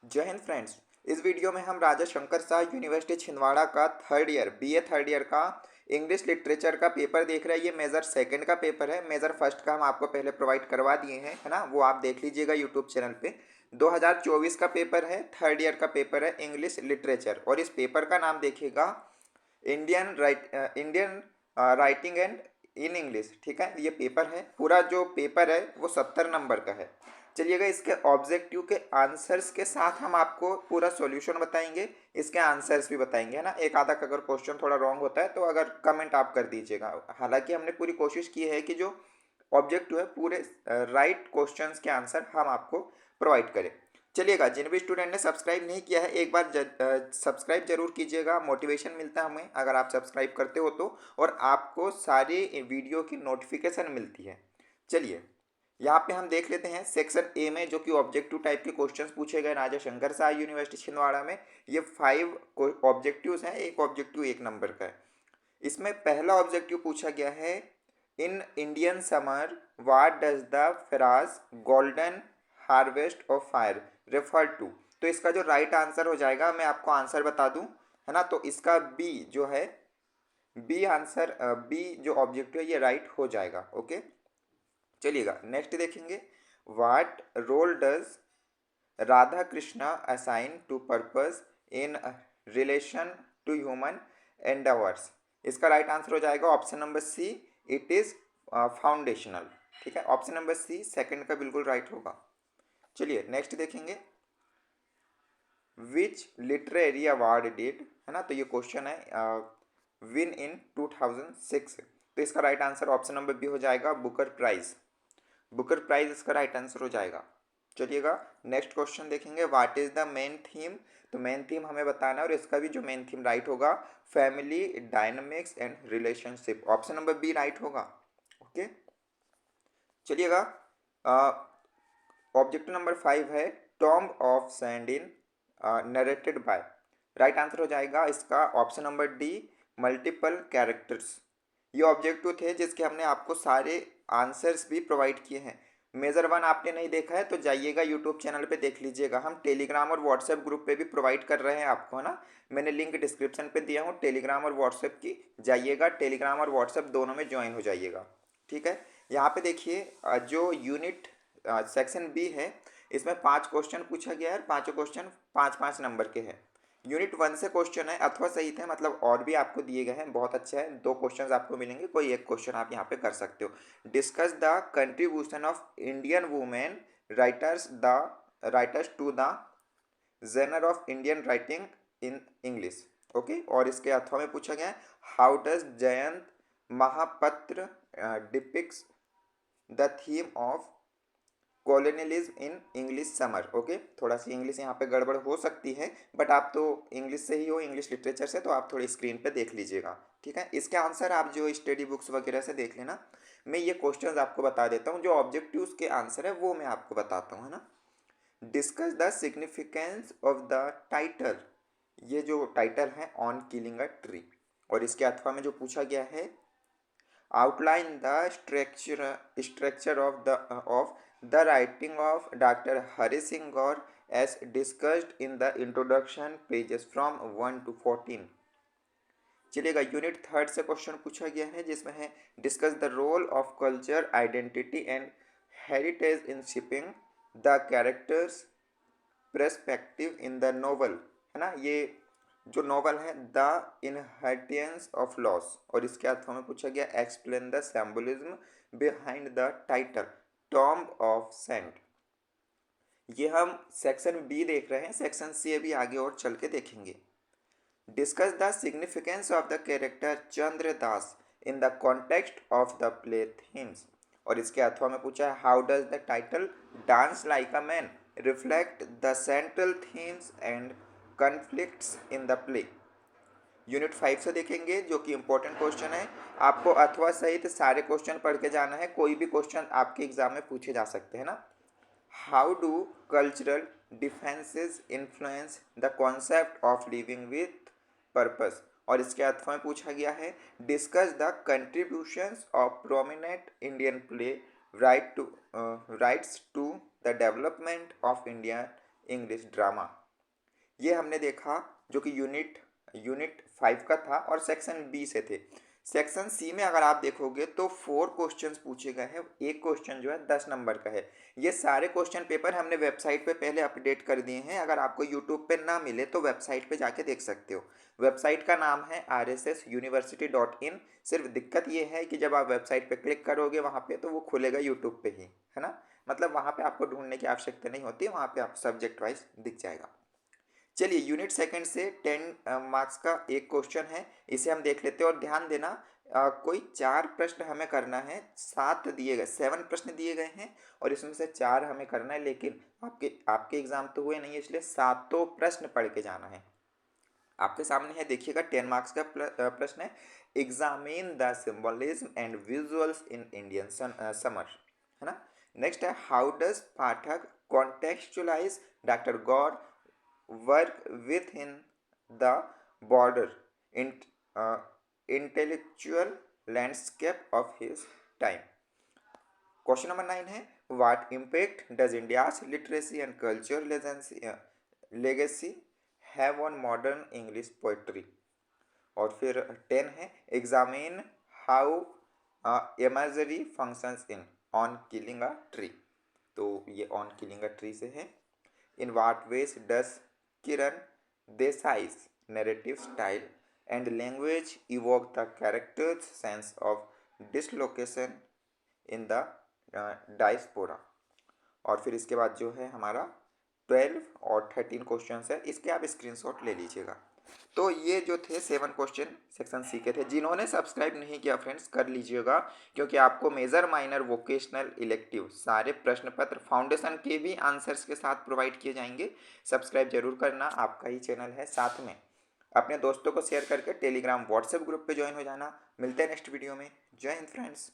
जय हिंद फ्रेंड्स। इस वीडियो में हम राजा शंकर शाह यूनिवर्सिटी छिंदवाड़ा का third year BA third year का इंग्लिश लिटरेचर का पेपर देख रहे हैं। ये मेजर सेकंड का पेपर है। मेजर फर्स्ट का हम आपको पहले प्रोवाइड करवा दिए हैं, है ना, वो आप देख लीजिएगा यूट्यूब चैनल पे। 2024 का पेपर है, थर्ड ईयर का पेपर है इंग्लिश लिटरेचर। और इस पेपर का नाम देखिएगा Indian writing and in English. ठीक है, ये पेपर है। पूरा जो पेपर है वो 70 नंबर का है। चलिएगा, इसके ऑब्जेक्टिव के आंसर्स के साथ हम आपको पूरा सॉल्यूशन बताएंगे, इसके आंसर्स भी बताएंगे, है ना। एक आधा का अगर क्वेश्चन थोड़ा रॉन्ग होता है तो अगर कमेंट आप कर दीजिएगा। हालांकि हमने पूरी कोशिश की है कि जो ऑब्जेक्टिव है पूरे राइट क्वेश्चंस के आंसर हम आपको प्रोवाइड करें। चलिएगा, जिन भी स्टूडेंट ने सब्सक्राइब नहीं किया है एक बार सब्सक्राइब जरूर कीजिएगा। मोटिवेशन मिलता है हमें अगर आप सब्सक्राइब करते हो तो, और आपको सारी वीडियो की नोटिफिकेशन मिलती है। चलिए, यहाँ पे हम देख लेते हैं सेक्शन ए में, जो कि ऑब्जेक्टिव टाइप के क्वेश्चंस पूछे गए राजा शंकर शाह यूनिवर्सिटी छिंदवाड़ा में। ये 5 ऑब्जेक्टिव्स हैं, एक ऑब्जेक्टिव 1 नंबर का है। इसमें पहला ऑब्जेक्टिव पूछा गया है, in Indian summer what does the phrase golden harvest of fire refer to. तो इसका जो राइट आंसर हो जाएगा, मैं आपको आंसर बता दूं, है ना। तो इसका बी जो है, बी आंसर, बी जो ऑब्जेक्टिव है ये राइट हो जाएगा। ओके, चलिएगा नेक्स्ट देखेंगे। What role does Radha Krishna assign to purpose in relation to human endeavours. इसका राइट आंसर हो जाएगा option number C, it is foundational. ठीक है, ऑप्शन नंबर सी सेकंड का बिल्कुल राइट होगा। चलिए नेक्स्ट देखेंगे। विच लिटरेरी अवार्ड डिड, है ना, तो ये क्वेश्चन है, विन इन 2006। तो इसका right answer option number B हो जाएगा, बुकर प्राइज। बुकर प्राइज इसका राइट आंसर हो जाएगा। चलिएगा नेक्स्ट क्वेश्चन देखेंगे। What is the main theme. तो मेन थीम हमें बताना है और इसका भी जो मेन थीम राइट होगा, family dynamics and relationship. Option number B right होगा। ओके, चलिएगा, ऑब्जेक्टिव नंबर 5 है, tomb of sand in narrated by. Right answer हो जाएगा इसका option number D, multiple characters. ये ऑब्जेक्टिव थे जिसके हमने आपको सारे आंसर्स भी प्रोवाइड किए हैं। मेजर 1 आपने नहीं देखा है तो जाइएगा यूट्यूब चैनल पे देख लीजिएगा। हम टेलीग्राम और व्हाट्सएप ग्रुप पे भी प्रोवाइड कर रहे हैं आपको, है ना। मैंने लिंक डिस्क्रिप्शन पे दिया हूँ टेलीग्राम और व्हाट्सएप की, जाइएगा टेलीग्राम और व्हाट्सएप दोनों में ज्वाइन हो जाइएगा। ठीक है, यहाँ पे देखिए, जो यूनिट सेक्शन बी है, इसमें 5 क्वेश्चन पूछा गया है। पांचों क्वेश्चन 5-5 नंबर के हैं। यूनिट 1 से क्वेश्चन है अथवा सही थे, मतलब और भी आपको दिए गए हैं, बहुत अच्छा है। 2 क्वेश्चन आपको मिलेंगे, कोई एक क्वेश्चन आप यहाँ पे कर सकते हो। Discuss the contribution of Indian women writers to the genre of Indian writing in English. Okay, और इसके अथवा में पूछा गया है, how does Jayanta Mahapatra depicts the theme of colonialism in English summer. Okay, थोड़ा सी इंग्लिश यहाँ पे गड़बड़ हो सकती है, बट आप तो इंग्लिश से ही हो, इंग्लिश लिटरेचर से, तो आप थोड़ी स्क्रीन पे देख लीजिएगा। ठीक है, इसके आंसर आप जो स्टडी बुक्स वगैरह से देख लेना। मैं ये क्वेश्चंस आपको बता देता हूँ, जो ऑब्जेक्टिव्स के आंसर है वो मैं आपको बताता हूँ, है ना। Discuss the significance of the title. ये जो टाइटल है ऑन किलिंग अ ट्री, और इसके अथवा में जो पूछा गया है, outline the structure of the writing of Dr. Hari Singh Gaur as discussed in the introduction pages from 1 to 14। चलिएगा, यूनिट 3 से क्वेश्चन पूछा गया है जिसमें है, discuss the role of culture identity and heritage in shipping the characters perspective in the novel, है ना। ये जो नॉवल है द इनहेरिटेंस ऑफ लॉस, और इसके अर्थों में पूछा गया, explain the symbolism behind the title tomb of sand. ये हम सेक्शन बी देख रहे हैं, सेक्शन सी अभी आगे और चल के देखेंगे। Discuss the significance of the character Chandradas in the context of the play themes, और इसके अथवा में पूछा है, how does the title dance like a man reflect the central themes and conflicts in the play. Unit 5 से देखेंगे, जो कि इंपॉर्टेंट क्वेश्चन है। आपको अथवा सहित सारे क्वेश्चन पढ़ के जाना है, कोई भी क्वेश्चन आपके एग्जाम में पूछे जा सकते हैं ना। How do cultural differences influence the concept of living with purpose, और इसके अथवा में पूछा गया है, discuss the contributions of prominent Indian playwrights to the development of India English drama. ये हमने देखा जो कि यूनिट 5 का था और सेक्शन बी से थे। सेक्शन सी में अगर आप देखोगे तो 4 क्वेश्चंस पूछे गए हैं, एक क्वेश्चन जो है 10 नंबर का है। ये सारे क्वेश्चन पेपर हमने वेबसाइट पे पहले अपडेट कर दिए हैं, अगर आपको यूट्यूब पे ना मिले तो वेबसाइट पे जाके देख सकते हो। वेबसाइट का नाम है rssuniversity.in। सिर्फ दिक्कत ये है कि जब आप वेबसाइट पे क्लिक करोगे वहाँ पे तो वो खुलेगा यूट्यूब पे ही, है ना। मतलब वहाँ पे आपको ढूंढने की आवश्यकता नहीं होती, वहाँ पे आप सब्जेक्ट वाइज दिख जाएगा। चलिए यूनिट सेकंड से 10 मार्क्स का एक क्वेश्चन है, इसे हम देख लेते हैं। और ध्यान देना, कोई 4 प्रश्न हमें करना है, 7 दिए गए, 7 प्रश्न दिए गए हैं और इसमें से 4 हमें करना है। लेकिन आपके आपके एग्जाम तो हुए नहीं है, इसलिए 7 प्रश्न पढ़ के जाना है। आपके सामने है, देखिएगा 10 मार्क्स का प्रश्न है। Examine the symbolism and visuals in Indian summer, है ना। नेक्स्ट है, how does Pathak contextualise doctor Gaur work within the broader intellectual landscape of his time. Question number 9 है, what impact does India's literacy and culture legacy have on modern English poetry? और फिर 10 है, examine how imagery functions in on killing a tree। तो ये on killing a tree से है। In what ways does Kiran Desai's narrative style and language evoke the character's sense of dislocation in the diaspora? और फिर इसके बाद जो है हमारा 12 और 13 क्वेश्चन है, इसके आप स्क्रीनशॉट ले लीजिएगा। तो ये जो थे 7 क्वेश्चन सेक्शन सी के थे। जिन्होंने सब्सक्राइब नहीं किया फ्रेंड्स कर लीजिएगा, क्योंकि आपको मेजर माइनर वोकेशनल इलेक्टिव सारे प्रश्न पत्र फाउंडेशन के भी आंसर्स के साथ प्रोवाइड किए जाएंगे। सब्सक्राइब जरूर करना, आपका ही चैनल है। साथ में अपने दोस्तों को शेयर करके टेलीग्राम व्हाट्सएप ग्रुप पे ज्वाइन हो जाना। मिलते हैं नेक्स्ट वीडियो में। जय हिंद फ्रेंड्स।